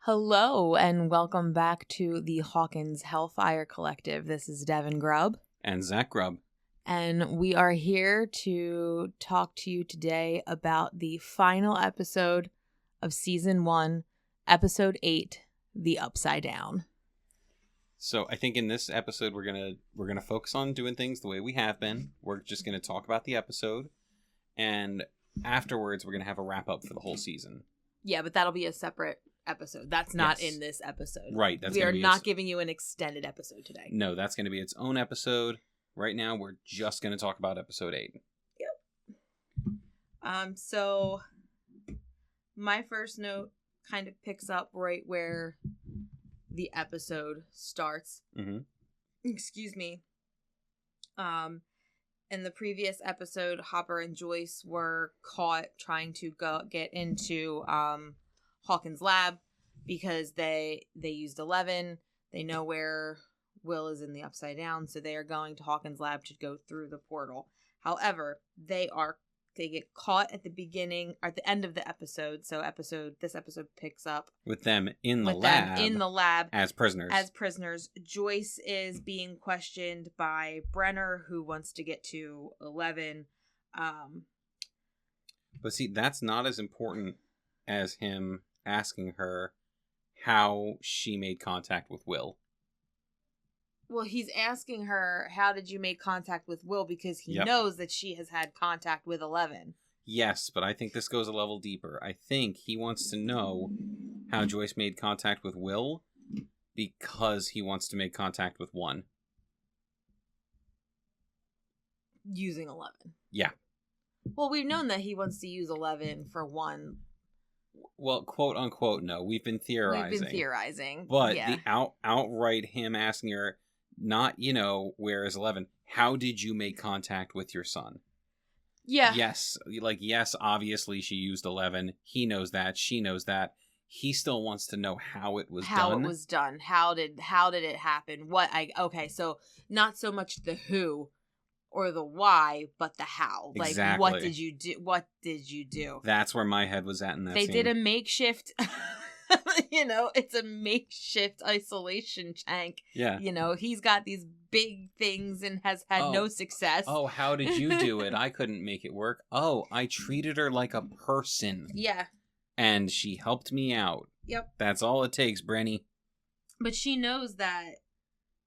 Hello, and welcome back to the Hawkins Hellfire Collective. This is Devin Grubb. And Zach Grubb. And we are here to talk to you today about the final episode of Season 1, Episode 8, The Upside Down. So I think in this episode we're gonna focus on doing things the way we have been. We're just gonna talk about the episode, and afterwards we're gonna have a wrap up for the whole season. Yeah, but that'll be a separate episode. That's not in this episode. Right. We are not giving you an extended episode today. No, that's gonna be its own episode. Right now we're just gonna talk about episode 8. Yep. So my first note kind of picks up right where the episode starts. Mm-hmm. Excuse me. In the previous episode, Hopper and Joyce were caught trying to get into Hawkins' lab because they used 11. They know where Will is in the Upside Down, so they are going to Hawkins' lab to go through the portal. However, they get caught at the beginning or at the end of the episode. So this episode picks up with them in the lab as prisoners. Joyce is being questioned by Brenner, who wants to get to 11. But see, that's not as important as him asking her how she made contact with Will. Well, he's asking her, how did you make contact with Will? Because he knows that she has had contact with 11. Yes, but I think this goes a level deeper. I think he wants to know how Joyce made contact with Will because he wants to make contact with 1. Using 11. Yeah. Well, we've known that he wants to use 11 for 1. Well, quote unquote, no. We've been theorizing. But the outright him asking her, not, where is 11? How did you make contact with your son? Yeah. Yes. Yes, obviously she used 11. He knows that. She knows that. He still wants to know how it was done. How it was done. How did it happen? Okay, so not so much the who or the why, but the how. Exactly. Like, what did you do? That's where my head was at in that scene. They did a makeshift, it's a makeshift isolation tank. Yeah. He's got these big things and has had no success. Oh, how did you do it? I couldn't make it work. Oh, I treated her like a person. Yeah. And she helped me out. Yep. That's all it takes, Brenny. But she knows that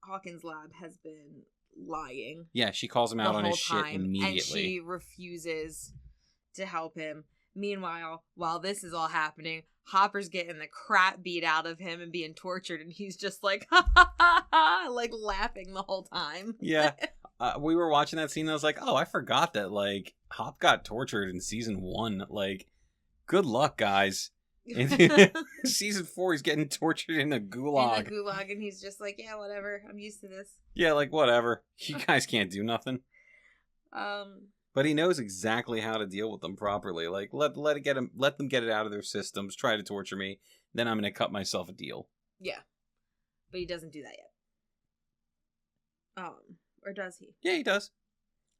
Hawkins' lab has been lying. Yeah, she calls him out on his shit immediately. And she refuses to help him. Meanwhile, while this is all happening, Hopper's getting the crap beat out of him and being tortured, and he's just like, ha ha ha ha, like laughing the whole time. Yeah. We were watching that scene and I was like, oh, I forgot that, Hop got tortured in season 1. Good luck, guys. In season 4, he's getting tortured in a gulag. And he's just like, yeah, whatever. I'm used to this. Yeah, whatever. You guys can't do nothing. But he knows exactly how to deal with them properly. Let them get it out of their systems. Try to torture me. Then I'm going to cut myself a deal. Yeah, but he doesn't do that yet. Or does he? Yeah, he does.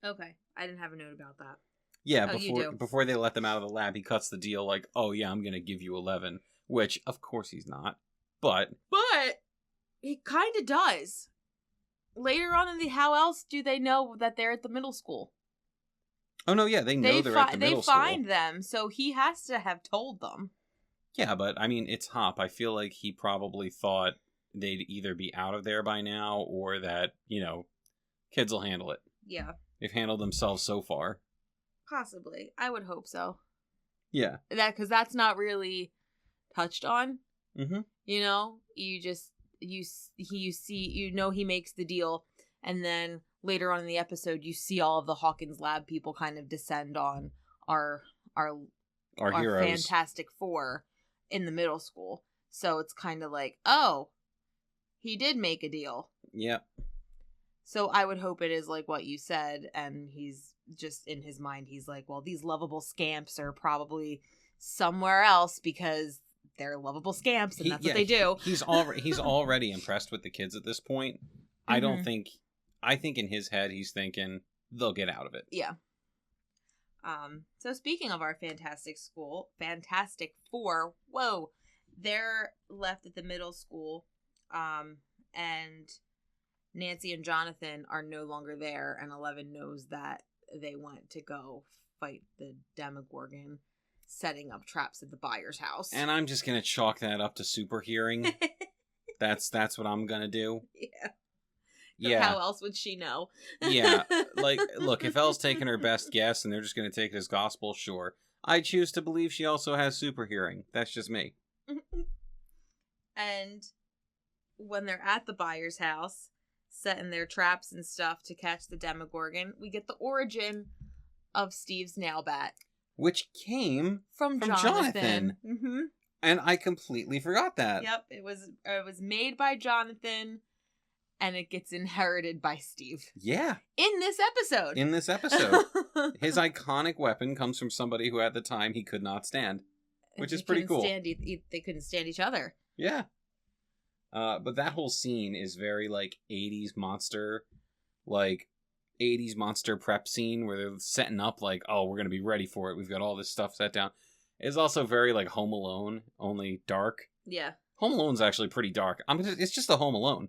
Okay, I didn't have a note about that. Yeah, before they let them out of the lab, he cuts the deal oh yeah, I'm going to give you 11. Which, of course, he's not. But he kind of does. Later on how else do they know that they're at the middle school? Oh, no, yeah, they know they're at the middle school. They find them, so he has to have told them. Yeah, but, it's Hop. I feel like he probably thought they'd either be out of there by now or that, kids will handle it. Yeah. They've handled themselves so far. Possibly. I would hope so. Yeah. Because that's not really touched on. Mm-hmm. You see, he makes the deal, and then later on in the episode, you see all of the Hawkins lab people kind of descend on our heroes. Fantastic Four in the middle school. So it's kind of like, oh, he did make a deal. Yep. So I would hope it is like what you said, and he's just in his mind, he's like, well, these lovable scamps are probably somewhere else because they're lovable scamps, and that's what they do. He's already impressed with the kids at this point. Mm-hmm. I think in his head he's thinking they'll get out of it. Yeah. So speaking of our Fantastic Four, whoa, they're left at the middle school, and Nancy and Jonathan are no longer there, and 11 knows that they went to go fight the Demogorgon, setting up traps at the Byers' house. And I'm just gonna chalk that up to super hearing. That's what I'm gonna do. Yeah. Yeah. How else would she know? Yeah. Like, look, if Elle's taking her best guess and they're just gonna take it as gospel, sure. I choose to believe she also has super hearing. That's just me. And when they're at the Byers' house, setting their traps and stuff to catch the Demogorgon, we get the origin of Steve's nail bat. Which came from Jonathan. Mm-hmm. And I completely forgot that. Yep, it was made by Jonathan, and it gets inherited by Steve. Yeah. In this episode. His iconic weapon comes from somebody who at the time he could not stand. Which is pretty cool. They couldn't stand each other. Yeah. But that whole scene is very, like, 80s monster prep scene where they're setting up, like, oh, we're going to be ready for it. We've got all this stuff set down. It's also very, like, Home Alone, only dark. Yeah. Home Alone's actually pretty dark. It's just a Home Alone.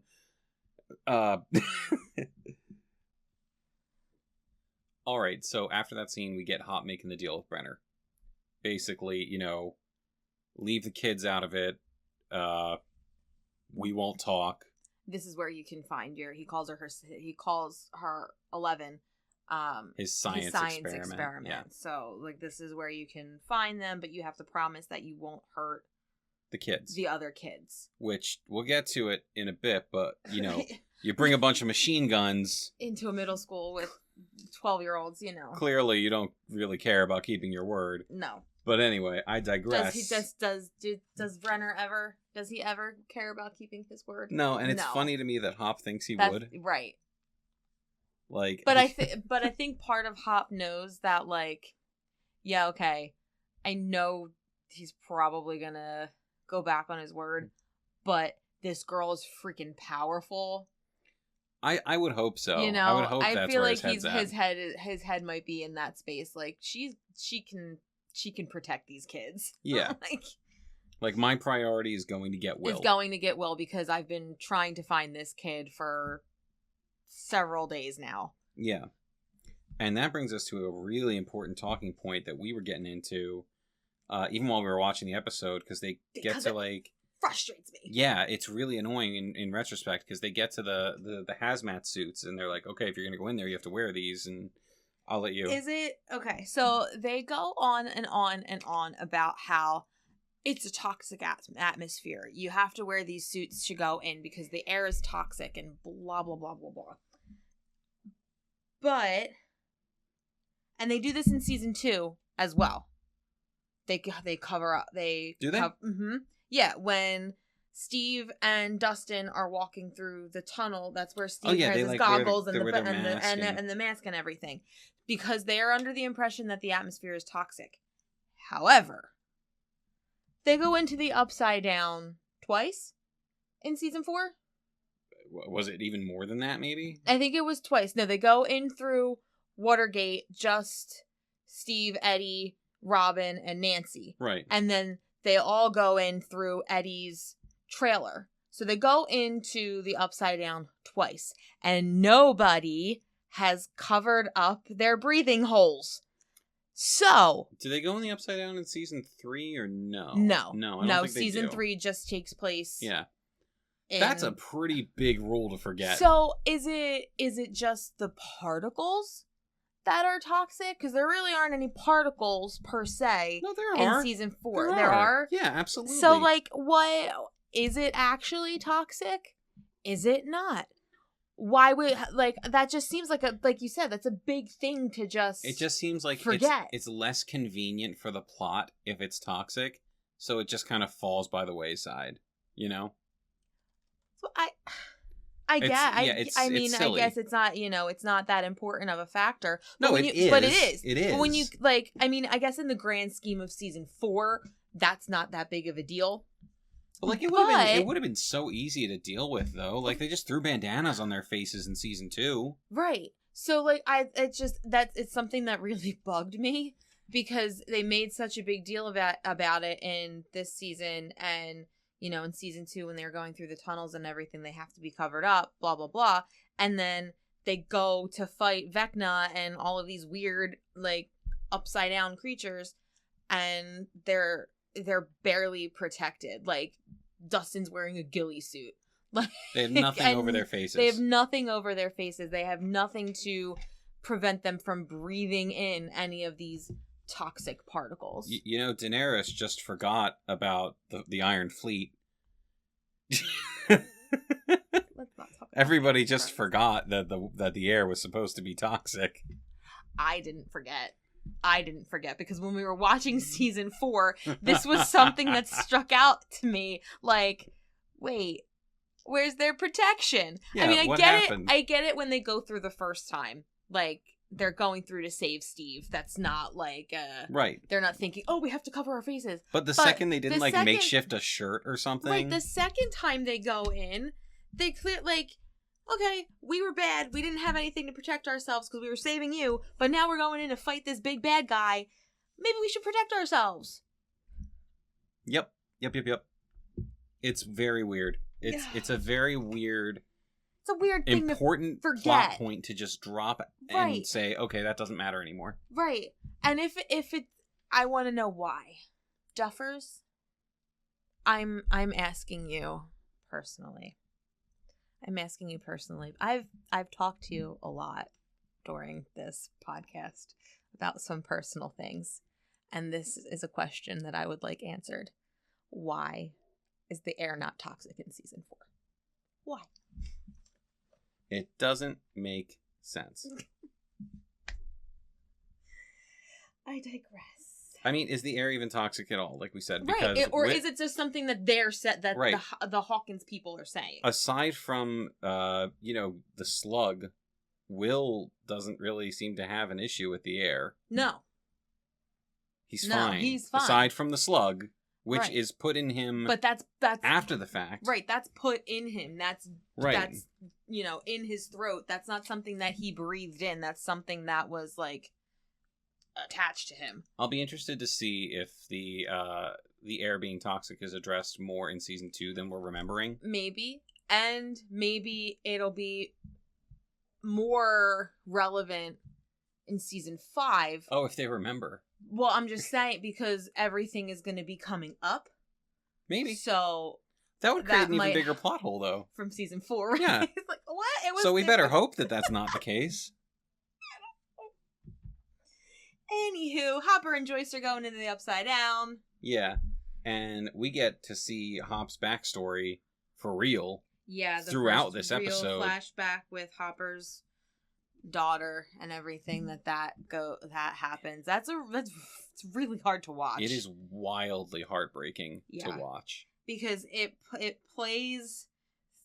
Alright, so after that scene, we get Hop making the deal with Brenner. Basically, leave the kids out of it. We won't talk. This is where you can find he calls her 11 his science experiment. Yeah. So, like, this is where you can find them, but you have to promise that you won't hurt the other kids, which we'll get to it in a bit. But you bring a bunch of machine guns into a middle school with 12-year-olds. Clearly you don't really care about keeping your word. No. But anyway, I digress. Does Brenner ever? Does he ever care about keeping his word? No, and it's funny to me that Hop thinks he would. Right. Like, but I think part of Hop knows that, like, yeah, okay, I know he's probably gonna go back on his word, but this girl is freaking powerful. I would hope so. I would hope that's feel where like his head might be in that space. Like, she can protect these kids. Yeah. Like my priority is going to get Will. It's going to get Will because I've been trying to find this kid for several days now. Yeah. And that brings us to a really important talking point that we were getting into even while we were watching the episode, because they get to, like... frustrates me. Yeah, it's really annoying in retrospect, because they get to the hazmat suits, and they're like, okay, if you're going to go in there, you have to wear these, and I'll let you... Is it... Okay, so they go on and on and on about how it's a toxic atmosphere. You have to wear these suits to go in because the air is toxic and blah, blah, blah, blah, blah. But... And they do this in season 2 as well. They cover up... Do they? Mm-hmm. Yeah, when Steve and Dustin are walking through the tunnel, that's where Steve has his goggles and the mask and everything. Because they are under the impression that the atmosphere is toxic. However, they go into the Upside Down twice in season 4. Was it even more than that, maybe? I think it was twice. No, they go in through Watergate, just Steve, Eddie, Robin, and Nancy. Right. And then they all go in through Eddie's trailer. So they go into the Upside Down twice. And nobody has covered up their breathing holes. So... Do they go in the Upside Down in season 3 or no? No. No, I don't think season they do. 3 just takes place... Yeah. That's a pretty big rule to forget. So is it just the particles that are toxic? Because there really aren't any particles per se. No, there are. In season 4. There are? Yeah, absolutely. So, like, what... Is it actually toxic? Is it not? Why would... Like, that just seems like like you said, that's a big thing to just... It just seems like forget. It's less convenient for the plot if it's toxic. So it just kind of falls by the wayside, you know? I guess. I mean, I guess it's not, it's not that important of a factor. But it is. But it is. It is. But when you, like, I mean, I guess in the grand scheme of season 4, that's not that big of a deal. Like, it would have been so easy to deal with, though. Like, they just threw bandanas on their faces in season 2. Right. So, like, it's something that really bugged me. because they made such a big deal about it in this season, and in season 2 when they're going through the tunnels and everything, they have to be covered up, blah blah blah, and then they go to fight Vecna and all of these weird like upside down creatures, and they're barely protected. Like Dustin's wearing a ghillie suit. Like they have nothing over their faces. They have nothing over their faces. They have nothing to prevent them from breathing in any of these toxic particles. Daenerys just forgot about the Iron Fleet. Let's not talk about Everybody just forgot that the air was supposed to be toxic. I didn't forget because when we were watching season 4, this was something that struck out to me. Like, wait, where's their protection? Yeah, I mean, what happened? I get it when they go through the first time. Like, they're going through to save Steve. That's not like right. They're not thinking, oh, we have to cover our faces. But second they didn't makeshift a shirt or something. Right, the second time they go in, they okay, we were bad. We didn't have anything to protect ourselves because we were saving you. But now we're going in to fight this big bad guy. Maybe we should protect ourselves. Yep. It's very weird. It's a very weird. It's a weird thing important to forget. Plot point to just drop and say, okay, that doesn't matter anymore. Right. And if it, I want to know why. Duffers, I'm asking you personally. I've talked to you a lot during this podcast about some personal things, and this is a question that I would like answered. Why is the air not toxic in season 4? Why? It doesn't make sense. I digress. I mean, is the air even toxic at all? Like we said, because is it just something that they're set that the Hawkins people are saying? Aside from the slug, Will doesn't really seem to have an issue with the air. No. He's fine. Aside from the slug, which is put in him, but that's after the fact. Right, that's put in him. That's in his throat. That's not something that he breathed in. That's something that was like attached to him. I'll be interested to see if the air being toxic is addressed more in season 2 than we're remembering. Maybe. And maybe it'll be more relevant in season 5. Oh, if they remember. Well, I'm just saying because everything is going to be coming up. Maybe. So that would create an even bigger plot hole, though. From season 4. Right? Yeah. It's like, what? So we better hope that that's not the case. Anywho, Hopper and Joyce are going into the Upside Down. Yeah. And we get to see Hop's backstory for real. Yeah. Throughout this episode. Flashback with Hopper's daughter and everything that happens. That's it's really hard to watch. It is wildly heartbreaking to watch. Because it plays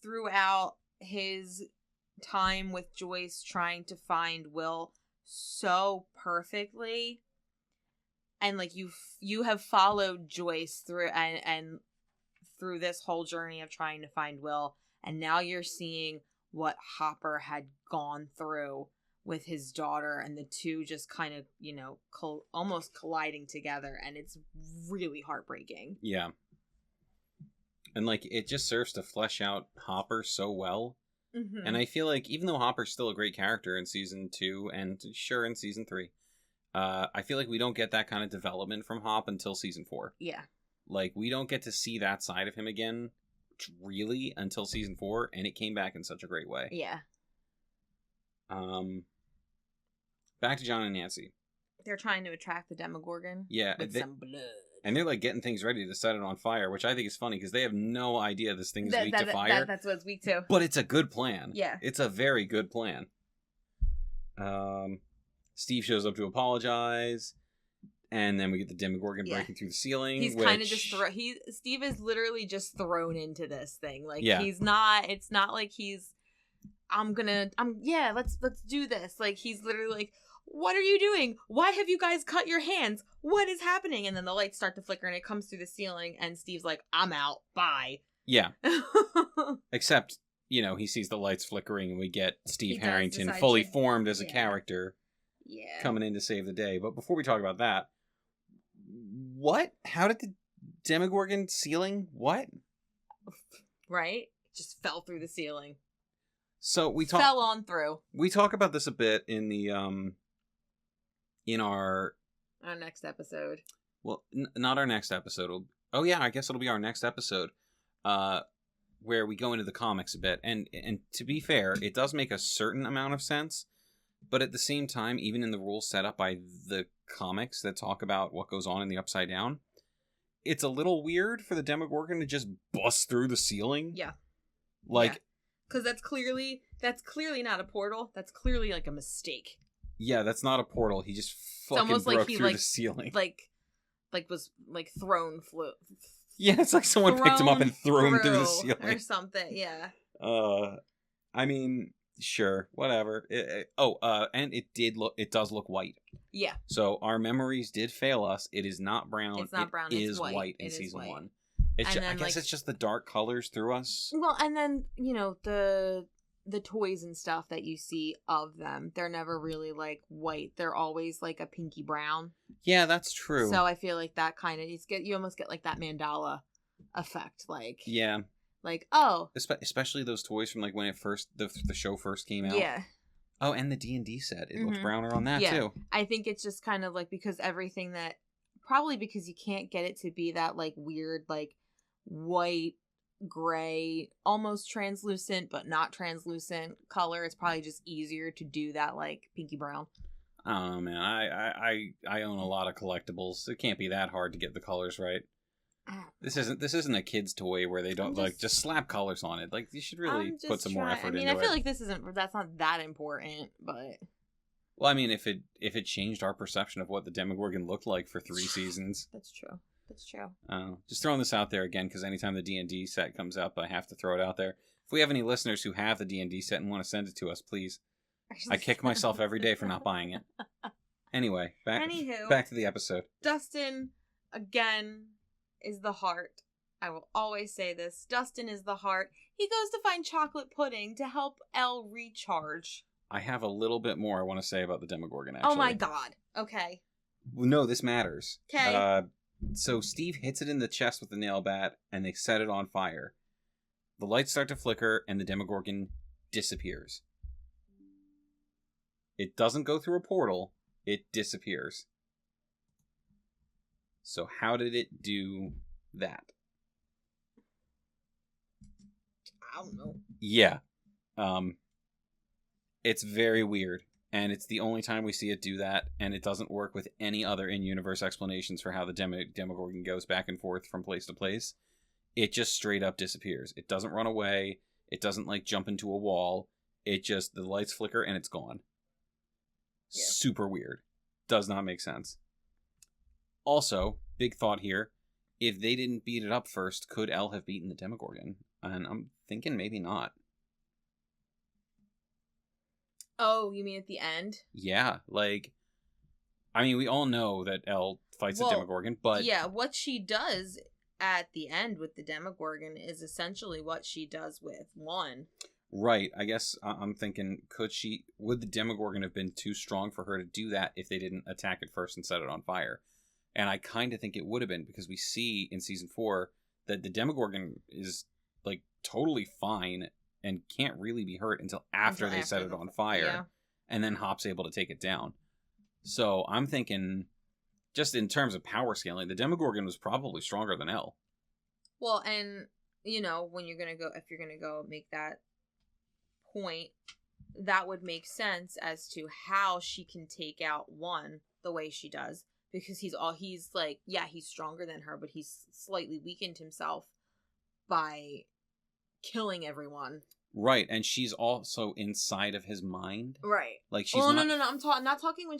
throughout his time with Joyce trying to find Will so perfectly, and like you have followed Joyce through and through this whole journey of trying to find Will, and now you're seeing what Hopper had gone through with his daughter, and the two just kind of almost colliding together, and it's really heartbreaking. Yeah. And like it just serves to flesh out Hopper so well. Mm-hmm. And I feel like even though Hopper's still a great character in season 2 and sure in season 3, I feel like we don't get that kind of development from Hop until season 4. Yeah. Like we don't get to see that side of him again really until season 4, and it came back in such a great way. Yeah. Back to John and Nancy. They're trying to attract the Demogorgon. Yeah. With some blood. And they're like getting things ready to set it on fire, which I think is funny because they have no idea this thing is weak to fire. That's what it's weak to. But it's a good plan. Yeah. It's a very good plan. Steve shows up to apologize, and then we get the Demogorgon breaking through the ceiling. He's kind of just Steve is literally just thrown into this thing. Like he's not. It's not like he's. Let's do this. Like he's literally like, what are you doing? Why have you guys cut your hands? What is happening? And then the lights start to flicker and it comes through the ceiling and Steve's like, I'm out. Bye. Yeah. Except, he sees the lights flickering and we get Steve Harrington fully formed as a character coming in to save the day. But before we talk about that, what? How did the Demogorgon ceiling? What? Right? Just fell through the ceiling. So we fell on through. We talk about this a bit in the in our next episode. Well, not our next episode. Oh yeah, I guess it'll be our next episode, where we go into the comics a bit. And to be fair, it does make a certain amount of sense, but at the same time, even in the rules set up by the comics that talk about what goes on in the Upside Down, it's a little weird for the Demogorgon to just bust through the ceiling. Yeah, like, because that's clearly not a portal. That's clearly like a mistake. Yeah, that's not a portal. He just fucking broke like through the ceiling. Like was like thrown Yeah, it's like someone picked him up and threw him through the ceiling or something. Yeah. I mean, sure, whatever. And it does look white. Yeah. So our memories did fail us. It is not brown. It's not brown. It is is white in season 1. I guess it's just the dark colors through us. Well, and then the toys and stuff that you see of them, they're never really like white. They're always like a pinky brown. Yeah, that's true. So I feel like that kind of you almost get like that Mandela effect, like yeah, like oh, especially those toys from like when it first the show first came out. Yeah. Oh, and the D&D set, it looked browner on that too. I think it's just kind of like because everything that probably because you can't get it to be that like weird like white, gray, almost translucent but not translucent color. It's probably just easier to do that like pinky brown. I don't know, man. I own a lot of collectibles. It can't be that hard to get the colors right. This isn't a kid's toy where they don't just slap colors on it. Like you should really put some more effort into it. I feel like that's not that important, but well, I mean, if it changed our perception of what the Demogorgon looked like for 3 seasons. That's true. Just throwing this out there again, because anytime the D&D set comes up, I have to throw it out there. If we have any listeners who have the D&D set and want to send it to us, please. I kick myself every day for not buying it. Anyway, back to the episode. Dustin, again, is the heart. I will always say this. Dustin is the heart. He goes to find chocolate pudding to help Elle recharge. I have a little bit more I want to say about the Demogorgon, actually. Oh my god. Okay. No, this matters. Okay. So Steve hits it in the chest with the nail bat, and they set it on fire. The lights start to flicker, and the Demogorgon disappears. It doesn't go through a portal. It disappears. So how did it do that? I don't know. Yeah. It's very weird. And it's the only time we see it do that, and it doesn't work with any other in-universe explanations for how the Demogorgon goes back and forth from place to place. It just straight up disappears. It doesn't run away. It doesn't, like, jump into a wall. It just, the lights flicker, and it's gone. Yeah. Super weird. Does not make sense. Also, big thought here, if they didn't beat it up first, could Elle have beaten the Demogorgon? And I'm thinking maybe not. Oh, you mean at the end? Yeah, like, I mean, we all know that Elle fights the Demogorgon, but... Yeah, what she does at the end with the Demogorgon is essentially what she does with one. Right, I guess I'm thinking, would the Demogorgon have been too strong for her to do that if they didn't attack it first and set it on fire? And I kind of think it would have been, because we see in season 4 that the Demogorgon is, like, totally fine and can't really be hurt until after they set it on fire. Yeah. And then Hop's able to take it down. So I'm thinking, just in terms of power scaling, the Demogorgon was probably stronger than Elle. Well, and, you know, if you're going to go make that point, that would make sense as to how she can take out one the way she does. Because he's like, yeah, he's stronger than her, but he's slightly weakened himself by killing everyone. Right, and she's also inside of his mind. Right. Like she's no. I'm not talking when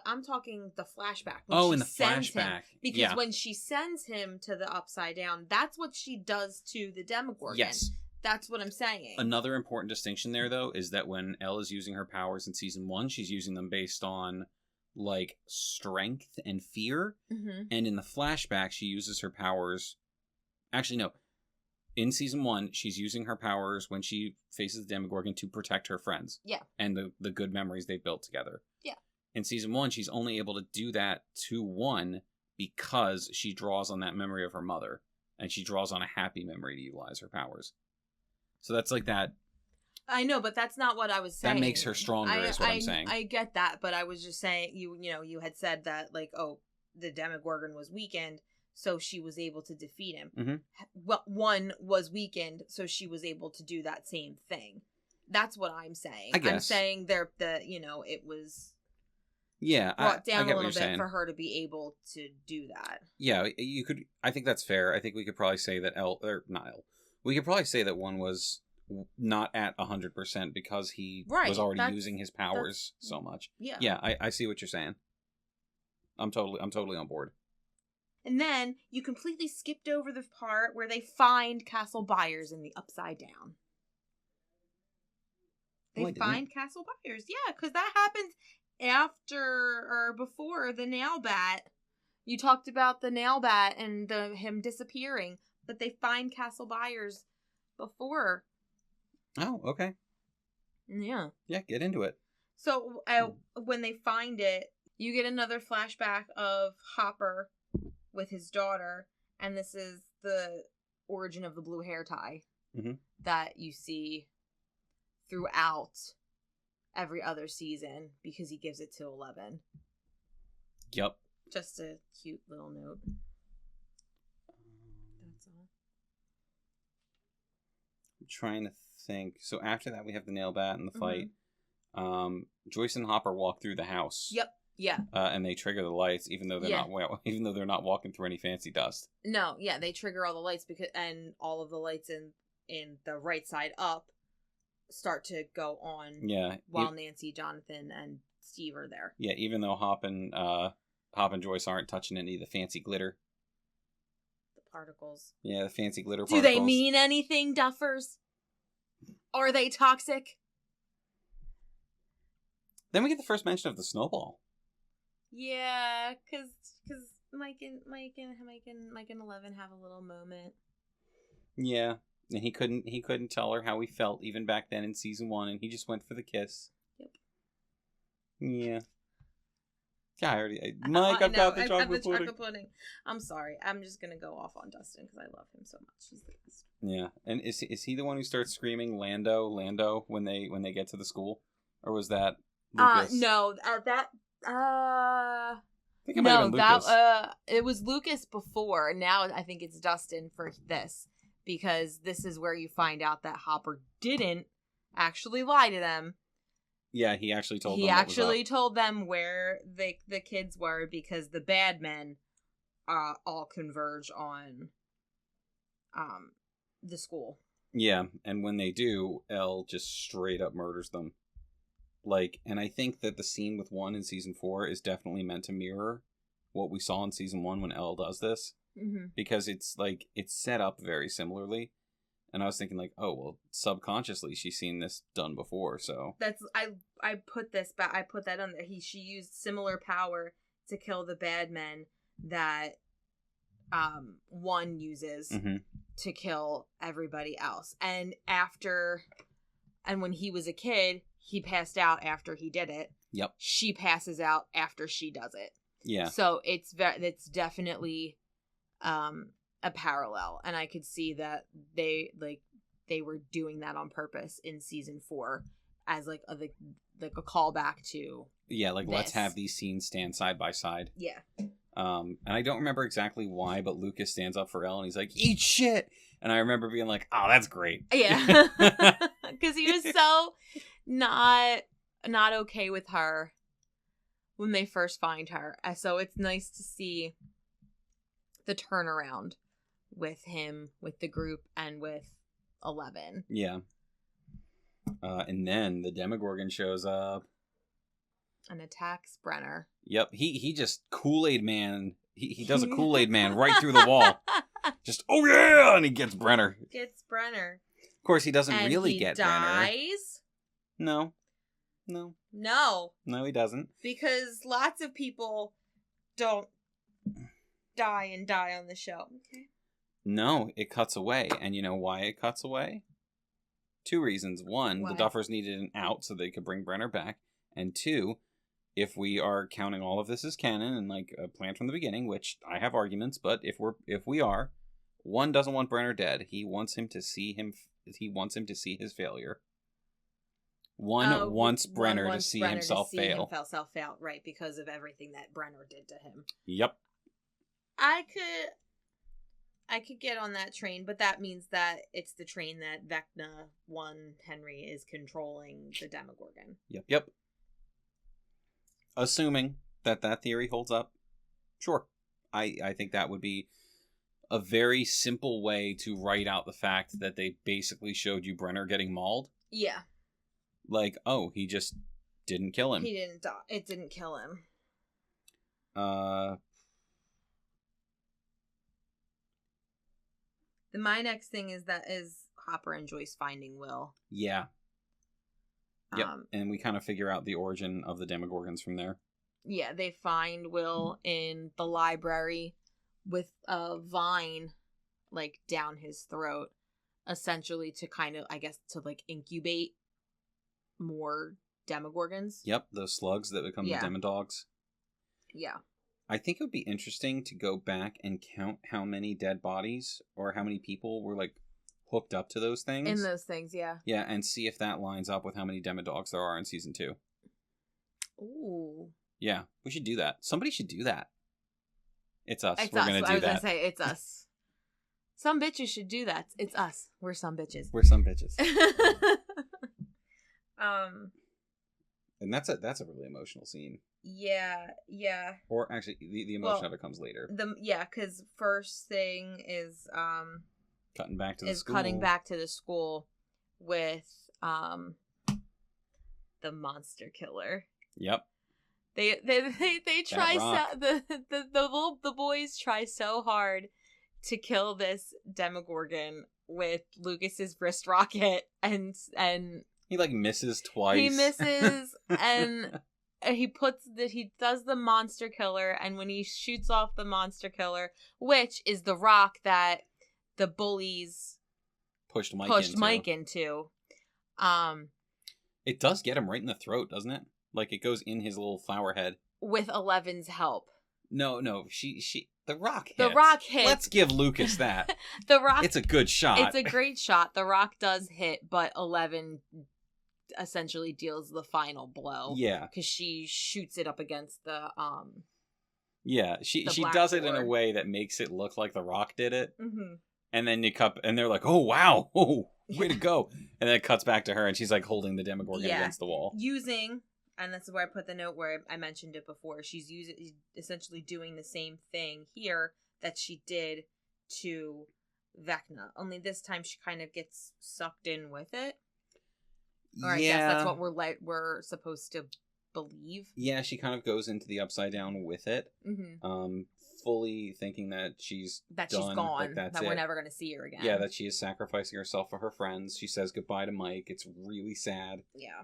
I'm talking the flashback. In the flashback. Because when she sends him to the Upside Down, that's what she does to the Demogorgon. Yes. That's what I'm saying. Another important distinction there, though, is that when Elle is using her powers in season 1, she's using them based on, like, strength and fear. Mm-hmm. And in the flashback, she uses her powers... Actually, no. In season 1, she's using her powers when she faces the Demogorgon to protect her friends. Yeah. And the good memories they've built together. Yeah. In season 1, she's only able to do that to one because she draws on that memory of her mother, and she draws on a happy memory to utilize her powers. So that's like that. I know, but that's not what I was saying. That makes her stronger, is what I'm saying. I get that, but I was just saying, you had said that, like, oh, the Demogorgon was weakened, so she was able to defeat him. Mm-hmm. Well, one was weakened, so she was able to do that same thing. That's what I'm saying. I guess. I'm saying it was I brought down get a little what you're bit saying. for her to be able to do that. Yeah, you could. I think that's fair. I think we could probably say that we could probably say that one was not at 100% because he was already using his powers so much. Yeah. Yeah, I see what you're saying. I'm totally on board. And then you completely skipped over the part where they find Castle Byers in the Upside Down. They find Castle Byers. Yeah, because that happens after or before the nail bat. You talked about the nail bat and him disappearing, but they find Castle Byers before. Oh, okay. Yeah. Yeah, get into it. So when they find it, you get another flashback of Hopper with his daughter, and this is the origin of the blue hair tie that you see throughout every other season because he gives it to 11. Yep. Just a cute little note. That's all. I'm trying to think. So after that, we have the nail bat and the fight. Joyce and Hopper walk through the house. Yep. Yeah. And they trigger the lights, even though they're not walking through any fancy dust. No. Yeah, they trigger all the lights and all of the lights in the right side up start to go on. Yeah. While Nancy, Jonathan, and Steve are there. Yeah. Even though Hop and Joyce aren't touching any of the fancy glitter. The particles. Yeah, the fancy glitter particles. Do they mean anything, Duffers? Are they toxic? Then we get the first mention of the snowball. Yeah, because Mike and 11 have a little moment. Yeah, and he couldn't tell her how he felt even back then in season 1, and he just went for the kiss. Yep. Yeah. Yeah, Mike, I've got the chocolate pudding. I'm sorry. I'm just gonna go off on Dustin because I love him so much. He's the best. Yeah, and is he the one who starts screaming Lando when they get to the school, or was that Lucas? No, I think it might have been Lucas. It was Lucas before. Now I think it's Dustin for this because this is where you find out that Hopper didn't actually lie to them. Yeah, he actually told them. He actually told them where the kids were because the bad men all converge on the school. Yeah, and when they do, Elle just straight up murders them. And I think that the scene with 1 in season 4 is definitely meant to mirror what we saw in season 1 when Elle does this. Mm-hmm. Because it's set up very similarly. And I was thinking oh, well, subconsciously she's seen this done before, so. That's, I put that on there. She used similar power to kill the bad men that 1 uses to kill everybody else. And when he was a kid, he passed out after he did it. Yep. She passes out after she does it. Yeah. So it's definitely a parallel, and I could see that they were doing that on purpose in season 4 as a callback to let's have these scenes stand side by side. Yeah. And I don't remember exactly why, but Lucas stands up for Elle and he's like, "Eat shit!" And I remember being like, "Oh, that's great." Yeah. Because he was so not okay with her when they first find her. So it's nice to see the turnaround with him, with the group, and with 11. Yeah. And then the Demogorgon shows up and attacks Brenner. Yep. He just Kool-Aid Man. He does a Kool-Aid Man right through the wall. Just, oh yeah! And he gets Brenner. Of course, he doesn't really get Brenner. Dies? No, he doesn't. Because lots of people don't die on the show. Okay. No, it cuts away. And you know why it cuts away? 2 reasons. 1, the Duffers needed an out so they could bring Brenner back. And 2, if we are counting all of this as canon and like a plan from the beginning, which I have arguments, but if we are, one doesn't want Brenner dead. He wants him to see his failure. One wants Brenner to see himself fail. Right, because of everything that Brenner did to him. Yep. I could get on that train, but that means that it's the train that Vecna 1 Henry is controlling the Demogorgon. Yep. Assuming that theory holds up, sure. I think that would be a very simple way to write out the fact that they basically showed you Brenner getting mauled. Yeah. Like, oh, he just didn't kill him. He didn't die. It didn't kill him. My next thing is Hopper and Joyce finding Will. Yeah. Yep. And we kind of figure out the origin of the Demogorgons from there. Yeah, they find Will in the library with a vine, like, down his throat, essentially to kind of, I guess, to, like, incubate more Demogorgons. Yep, those slugs that become the Demodogs. Yeah. I think it would be interesting to go back and count how many dead bodies or how many people were, like, hooked up to those things. In those things, yeah. Yeah, and see if that lines up with how many Demodogs there are in season 2. Ooh. Yeah, we should do that. Somebody should do that. It's us. It's We're us. going to do that. I was going to say, it's us. Some bitches should do that. It's us. We're some bitches. We're some bitches. And that's a really emotional scene. Yeah. Or actually, the emotion of it comes later. Because first thing is cutting back to the school with the monster killer. Yep. They try the boys try so hard to kill this Demogorgon with Lucas's wrist rocket and he like misses twice. He misses and he does the monster killer, and when he shoots off the monster killer, which is the rock that the bullies pushed Mike into. It does get him right in the throat, doesn't it? Like it goes in his little flower head. With Eleven's help. No, the rock hits. The rock hits. Let's give Lucas that. The rock. It's a good shot. It's a great shot. The rock does hit, but 11 essentially deals the final blow. Yeah. Because she shoots it up against the Yeah, she does it in a way that makes it look like the rock did it. Mm-hmm. And then and they're like, "Oh wow, oh way to go!" And then it cuts back to her, and she's like holding the Demogorgon against the wall, and that's where I put the note where I mentioned it before. She's essentially doing the same thing here that she did to Vecna. Only this time she kind of gets sucked in with it. Or I guess that's what we're supposed to believe. Yeah, she kind of goes into the Upside Down with it. Mm-hmm. Fully thinking that she's done, she's gone, that we're never going to see her again. Yeah, that she is sacrificing herself for her friends. She says goodbye to Mike. It's really sad. Yeah.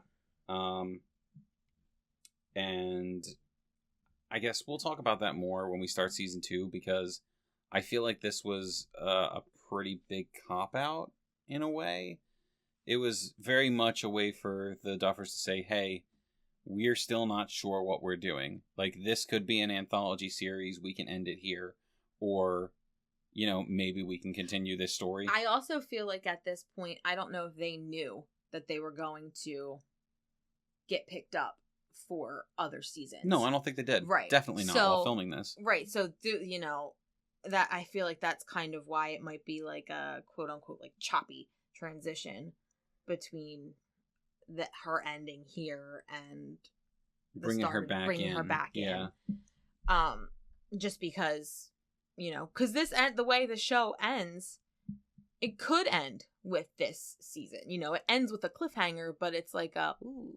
And I guess we'll talk about that more when we start season 2, because I feel like this was a pretty big cop-out in a way. It was very much a way for the Duffers to say, hey, we're still not sure what we're doing. Like, this could be an anthology series. We can end it here. Or, maybe we can continue this story. I also feel like at this point, I don't know if they knew that they were going to get picked up for other seasons. No, I don't think they did. Right. Definitely not while filming this. Right. So, that I feel like that's kind of why it might be like a quote-unquote like choppy transition between her ending here and bringing her back in. Just because, because the way the show ends, it could end with this season. It ends with a cliffhanger, but it's like ooh.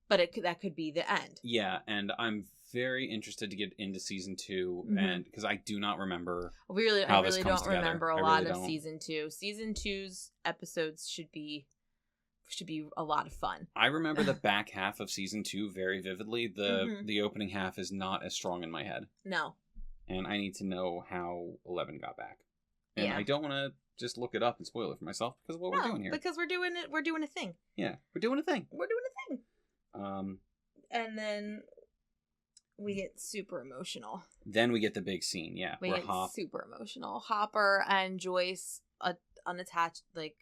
But that could be the end. Yeah, and I'm very interested to get into season 2, mm-hmm. and because I do not remember. I really don't remember a lot of season 2. Season 2's episodes should be a lot of fun. I remember the back half of season 2 very vividly. The opening half is not as strong in my head. No. And I need to know how 11 got back. And I don't want to just look it up and spoil it for myself because of what we're doing here. Because we're doing a thing. Yeah, we're doing a thing. And then we get super emotional. Then we get the big scene, yeah. We get super emotional. Hopper and Joyce unattached, like,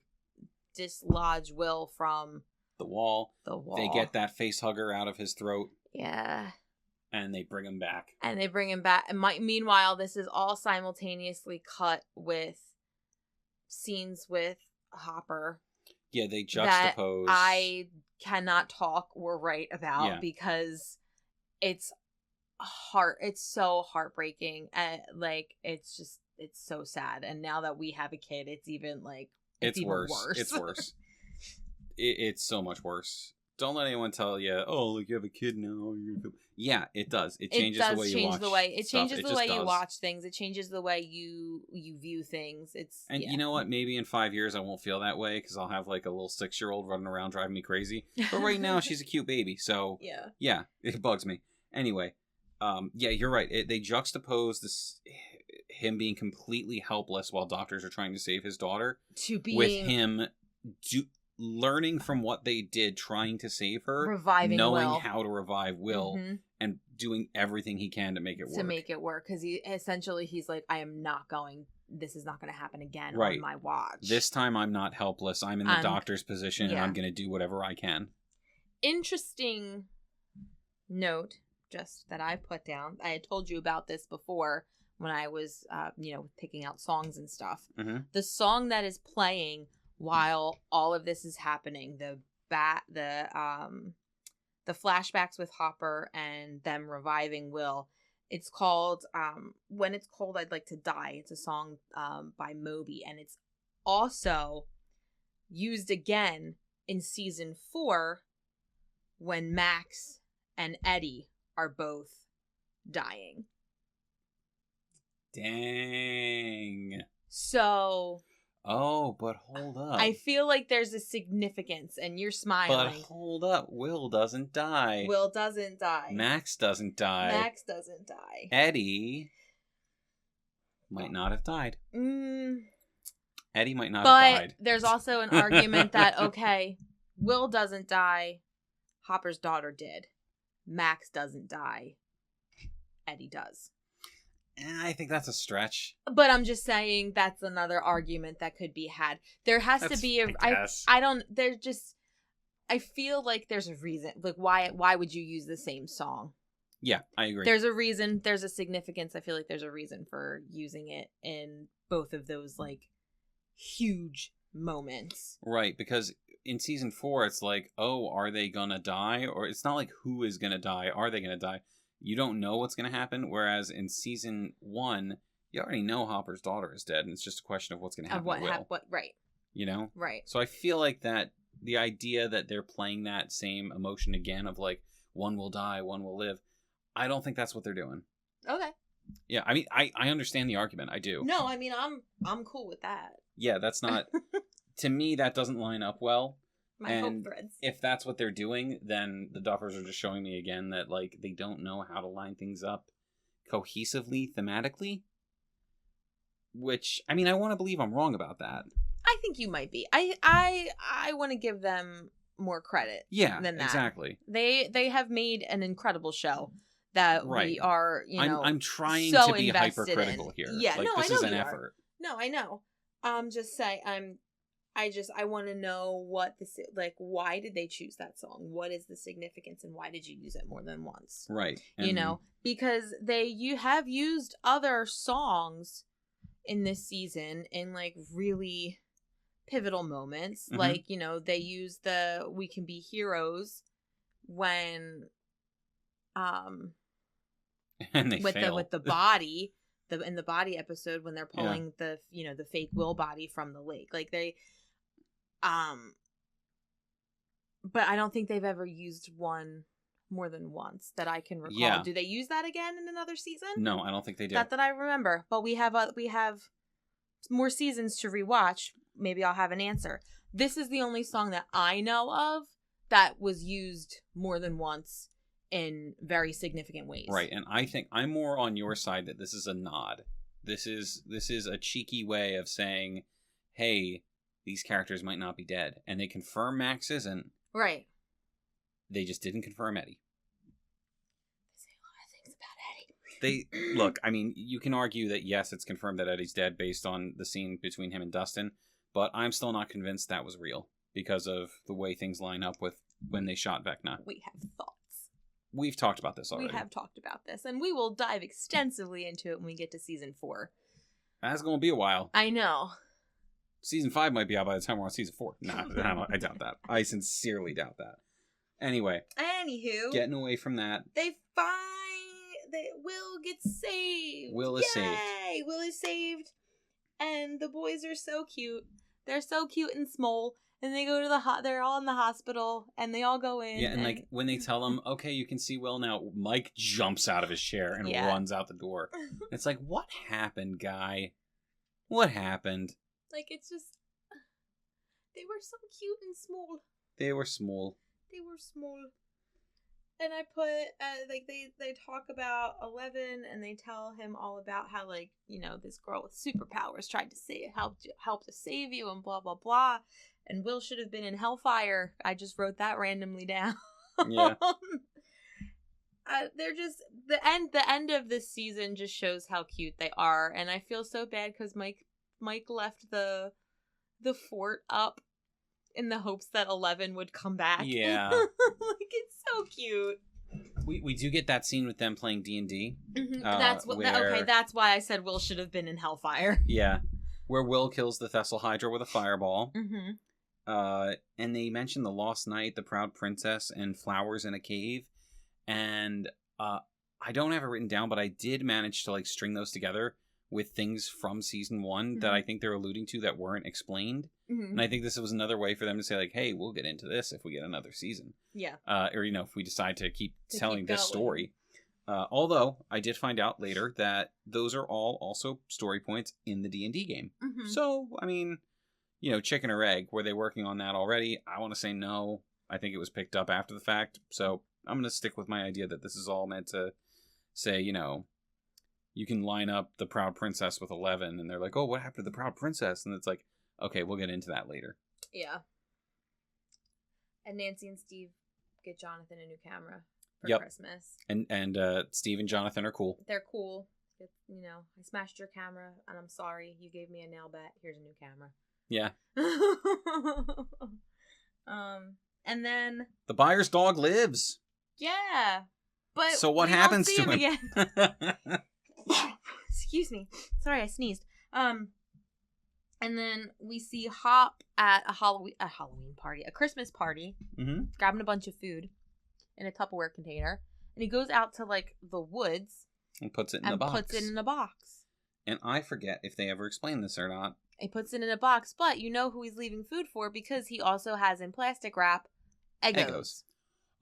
dislodge Will from the wall. They get that face hugger out of his throat. Yeah. And they bring him back. And meanwhile, this is all simultaneously cut with scenes with Hopper. Yeah, they juxtapose. That I cannot talk or write about because it's so heartbreaking. And, like, it's so sad. And now that we have a kid, it's even like, it's even worse. It's worse. It's so much worse. Don't let anyone tell you, oh, like, you have a kid now. Yeah, it does. It changes the way you watch It changes the way you watch things. It changes the way you view things. You know what? Maybe in 5 years I won't feel that way because I'll have, like, a little 6-year-old running around driving me crazy. But right now she's a cute baby, so yeah, it bugs me. Anyway, yeah, you're right. They juxtapose this him being completely helpless while doctors are trying to save his daughter with him learning from what they did, trying to save her, knowing how to revive Will, and doing everything he can to make it work. Because he's like, this is not going to happen again on my watch. This time I'm not helpless. I'm in the doctor's position, and I'm going to do whatever I can. Interesting note, just that I put down. I had told you about this before when I was, picking out songs and stuff. Mm-hmm. The song that is playing while all of this is happening, the flashbacks with Hopper and them reviving Will, it's called When It's Cold I'd Like to Die. It's a song by Moby, and it's also used again in season 4 when Max and Eddie are both dying. Dang. So oh, but hold up. I feel like there's a significance, and you're smiling. But hold up. Will doesn't die. Max doesn't die. Eddie might not have died. Eddie might not have died. But there's also an argument that, okay, Will doesn't die. Hopper's daughter did. Max doesn't die. Eddie does. I think that's a stretch. But I'm just saying that's another argument that could be had. There has to be I feel like there's a reason. Like, why would you use the same song? Yeah, I agree. There's a reason. There's a significance. I feel like there's a reason for using it in both of those, like, huge moments. Right, because in season 4, it's like, oh, are they gonna die? Or it's not like who is gonna die. Are they gonna die? You don't know what's going to happen, whereas in season 1, you already know Hopper's daughter is dead, and it's just a question of what's going to happen to Will. Right. You know? Right. So I feel like that the idea that they're playing that same emotion again of, like, one will die, one will live, I don't think that's what they're doing. Okay. Yeah, I mean, I understand the argument. I do. No, I mean, I'm cool with that. Yeah, that's not... to me, that doesn't line up well. My hope threads. If that's what they're doing, then the Duffers are just showing me again that, like, they don't know how to line things up cohesively, thematically. Which, I mean, I want to believe I'm wrong about that. I think you might be. I want to give them more credit. Yeah, than that. Exactly. They have made an incredible show that we are, I'm trying so to be hypercritical here. Yeah, like, no, this I know is an you effort. No, I know. Just say I want to know what why did they choose that song? What is the significance, and why did you use it more than once? Right. Because you have used other songs in this season in, like, really pivotal moments. Mm-hmm. Like, they use the "We Can Be Heroes" when and they fail. with the body in the body episode when they're pulling the fake Will body from the lake. Like, they but I don't think they've ever used one more than once that I can recall. Yeah. Do they use that again in another season? No, I don't think they do. Not that I remember. But we have more seasons to rewatch. Maybe I'll have an answer. This is the only song that I know of that was used more than once in very significant ways. Right, and I think I'm more on your side that this is a nod. This is a cheeky way of saying, hey, these characters might not be dead. And they confirm Max isn't. Right. They just didn't confirm Eddie. Look, I mean, you can argue that, yes, it's confirmed that Eddie's dead based on the scene between him and Dustin, but I'm still not convinced that was real because of the way things line up with when they shot Vecna. We have thoughts. We've talked about this already. We have talked about this, and we will dive extensively into it when we get to season 4. That's going to be a while. I know. Season 5 might be out by the time we're on season 4. Nah, I doubt that. I sincerely doubt that. Anyway. Anywho. Getting away from that. They find that Will gets saved. Will is saved. Yay! Will is saved. And the boys are so cute. They're so cute and small. And they go to they're all in the hospital, and they all go in. Yeah, and like, when they tell him, okay, you can see Will now, Mike jumps out of his chair and runs out the door. It's like, what happened, guy? What happened? Like, it's just, they were so cute and small. They were small. They were small. And I put, like, they talk about 11, and they tell him all about how, like, you know, this girl with superpowers tried to help to save you, and blah, blah, blah. And Will should have been in Hellfire. I just wrote that randomly down. Yeah. They're just, the end of this season just shows how cute they are. And I feel so bad because Mike left the fort up in the hopes that 11 would come back. Yeah. Like, it's so cute. We do get that scene with them playing D&D. Mm-hmm. That's why I said Will should have been in Hellfire. Yeah. Where Will kills the Thessal Hydra with a fireball. Mm-hmm. And they mentioned the Lost Knight, the Proud Princess, and flowers in a cave. And I don't have it written down, but I did manage to like string those together with things from season 1 that I think they're alluding to that weren't explained. Mm-hmm. And I think this was another way for them to say, like, hey, we'll get into this if we get another season. Yeah. Or, you know, if we decide to keep telling this story. Although, I did find out later that those are all also story points in the D&D game. Mm-hmm. So, I mean, you know, chicken or egg, were they working on that already? I want to say no. I think it was picked up after the fact. So, I'm going to stick with my idea that this is all meant to say, you know, you can line up the Proud Princess with 11, and they're like, oh, what happened to the Proud Princess? And it's like, okay, we'll get into that later. Yeah. And Nancy and Steve get Jonathan a new camera for Christmas. And Steve and Jonathan are cool. They're cool. You know, I smashed your camera, and I'm sorry. You gave me a nail bet. Here's a new camera. Yeah. And then the buyer's dog lives. Yeah. But so what happens to him? Again. Excuse me. Sorry, I sneezed. And then we see Hop at a Halloween party, a Christmas party, grabbing a bunch of food in a Tupperware container, and he goes out to like the woods and puts it in a box. And I forget if they ever explain this or not. He puts it in a box, but you know who he's leaving food for because he also has in plastic wrap Eggos.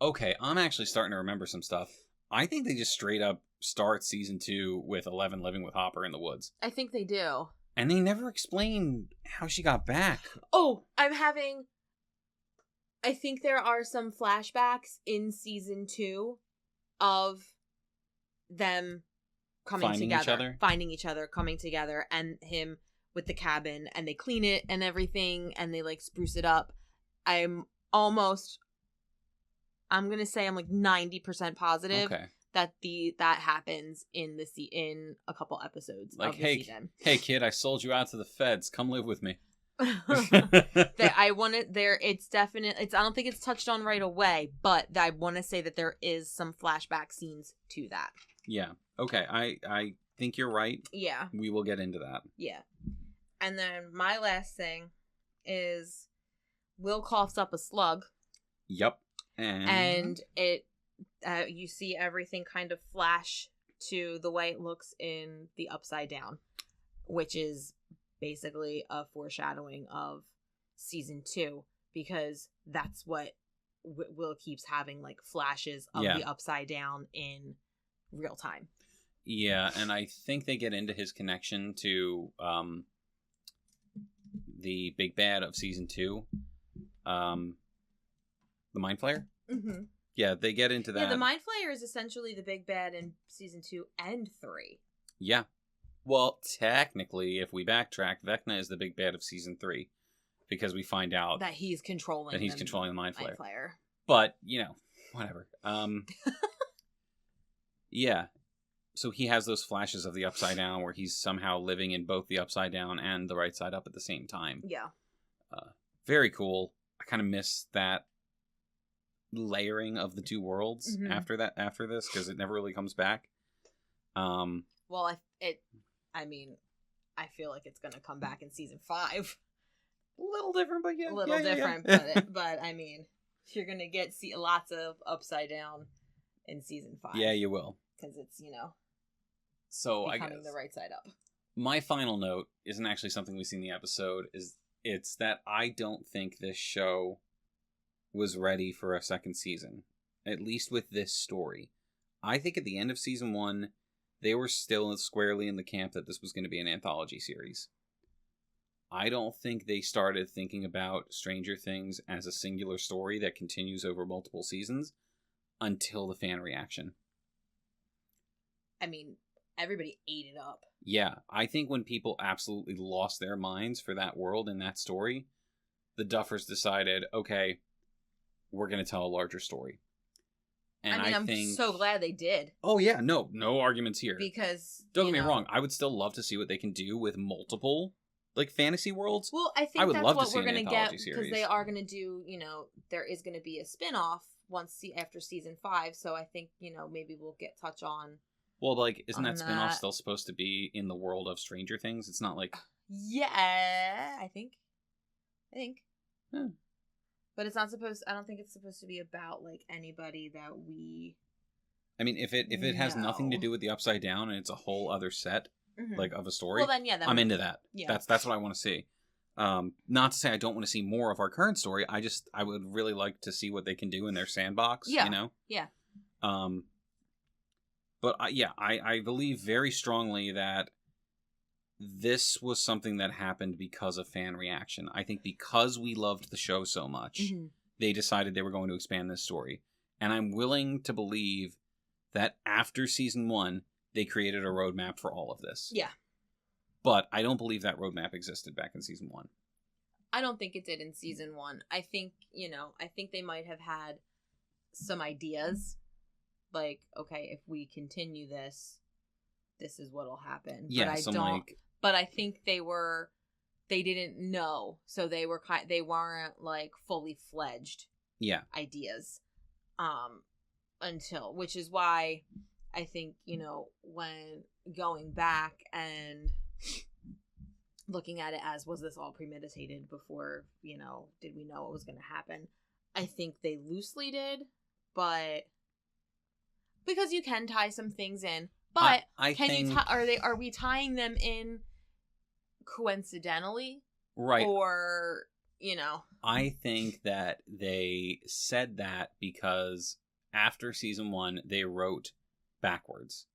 Okay, I'm actually starting to remember some stuff. I think they just straight up start season 2 with 11 living with Hopper in the woods. I think they do. And they never explain how she got back. Oh, I think there are some flashbacks in season 2 of them finding each other, coming together, and him with the cabin, and they clean it and everything, and they like spruce it up. I'm gonna say I'm like 90% positive that that happens in a couple episodes like, of the season. Hey kid, I sold you out to the feds. Come live with me. I want it there. It's definitely. I don't think it's touched on right away, but I want to say that there is some flashback scenes to that. Yeah. Okay. I think you're right. Yeah. We will get into that. Yeah. And then my last thing is Will coughs up a slug. Yep. And it, you see everything kind of flash to the way it looks in the Upside Down, which is basically a foreshadowing of season 2, because that's what Will keeps having, like flashes of the Upside Down in real time. Yeah, and I think they get into his connection to the big bad of season 2, the Mind Flayer. Mm-hmm. Yeah, they get into that. Yeah, the Mind Flayer is essentially the big bad in season 2 and 3. Yeah. Well, technically, if we backtrack, Vecna is the big bad of season 3, because we find out that he's controlling the Mind Flayer. But, you know, whatever. Yeah. So he has those flashes of the Upside Down where he's somehow living in both the Upside Down and the right side up at the same time. Yeah. Very cool. I kind of miss that layering of the two worlds after this, because it never really comes back. Well, I feel like it's gonna come back in season 5. A little different, but yeah. A little different, yeah. but I mean, you're gonna get lots of Upside Down in season 5. Yeah, you will. Because it's, so becoming the right side up. My final note isn't actually something we see in the episode. It's that I don't think this show was ready for a second season, at least with this story. I think at the end of season 1, they were still squarely in the camp that this was going to be an anthology series. I don't think they started thinking about Stranger Things as a singular story that continues over multiple seasons until the fan reaction. I mean, everybody ate it up. Yeah, I think when people absolutely lost their minds for that world and that story, the Duffers decided, okay, we're going to tell a larger story. And I'm so glad they did. Oh, yeah, no arguments here. Because, don't get me wrong, I would still love to see what they can do with multiple, fantasy worlds. Well, I think that's what we're going to get, because they are going to do, there is going to be a spin-off after season 5, so I think, maybe we'll touch on... Well, isn't that spin-off still supposed to be in the world of Stranger Things? It's not like... Yeah, I think. Yeah. But it's not supposed... I don't think it's supposed to be about, anybody that we... I mean, if it has nothing to do with the Upside Down and it's a whole other set, of a story, well, then, I'm into that. Yeah. That's what I want to see. Not to say I don't want to see more of our current story. I would really like to see what they can do in their sandbox, Yeah. But I believe very strongly that this was something that happened because of fan reaction. I think because we loved the show so much, they decided they were going to expand this story. And I'm willing to believe that after season 1, they created a roadmap for all of this. Yeah. But I don't believe that roadmap existed back in season 1. I don't think it did in season 1. I think, I think they might have had some ideas. Okay, if we continue this is what'll happen. Yeah, but I think they didn't know, so they weren't fully fledged. Yeah. Ideas, which is why I think when going back and looking at it as, was this all premeditated before? Did we know what was going to happen? I think they loosely did, but. Because you can tie some things in, but are we tying them in coincidentally? Right. Or, I think that they said that because after season 1, they wrote backwards.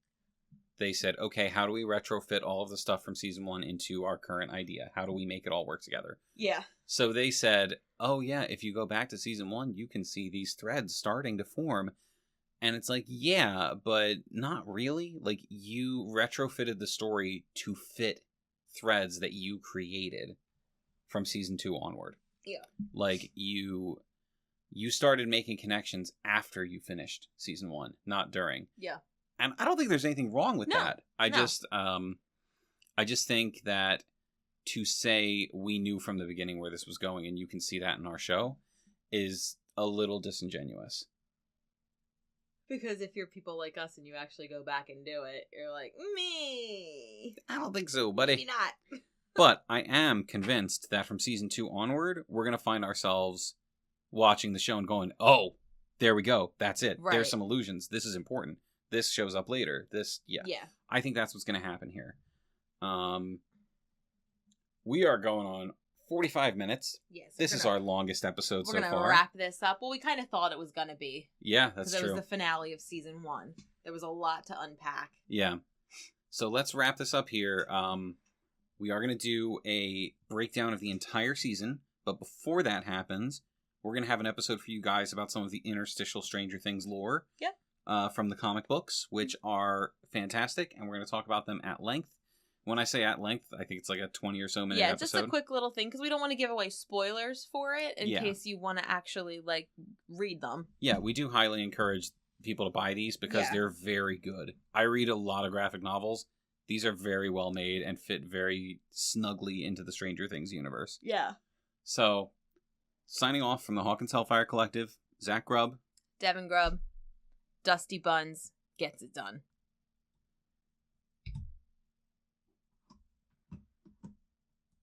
They said, okay, how do we retrofit all of the stuff from season 1 into our current idea? How do we make it all work together? Yeah. So they said, oh yeah, if you go back to season 1, you can see these threads starting to form. And it's yeah, but not really. You retrofitted the story to fit threads that you created from season 2 onward. Yeah. You started making connections after you finished season 1, not during. Yeah. And I don't think there's anything wrong with that. I just think that to say we knew from the beginning where this was going, and you can see that in our show, is a little disingenuous. Because if you're people like us and you actually go back and do it, you're like, me. I don't think so, buddy. Maybe not. But I am convinced that from season 2 onward, we're going to find ourselves watching the show and going, oh, there we go. That's it. Right. There's some allusions. This is important. This shows up later. Yeah. I think that's what's going to happen here. We are going on 45 minutes. Yes. This is our longest episode so far. We're going to wrap this up. Well, we kind of thought it was going to be. Yeah, that's true. Because it was the finale of season 1. There was a lot to unpack. Yeah. So let's wrap this up here. We are going to do a breakdown of the entire season. But before that happens, we're going to have an episode for you guys about some of the interstitial Stranger Things lore. Yep. From the comic books, which are fantastic. And we're going to talk about them at length. When I say at length, I think it's a 20 or so minute episode. Yeah, just a quick little thing, because we don't want to give away spoilers for it in case you want to actually, read them. Yeah, we do highly encourage people to buy these because they're very good. I read a lot of graphic novels. These are very well made and fit very snugly into the Stranger Things universe. Yeah. So, signing off from the Hawkins Hellfire Collective, Zach Grubb, Devin Grubb, Dusty Buns gets it done.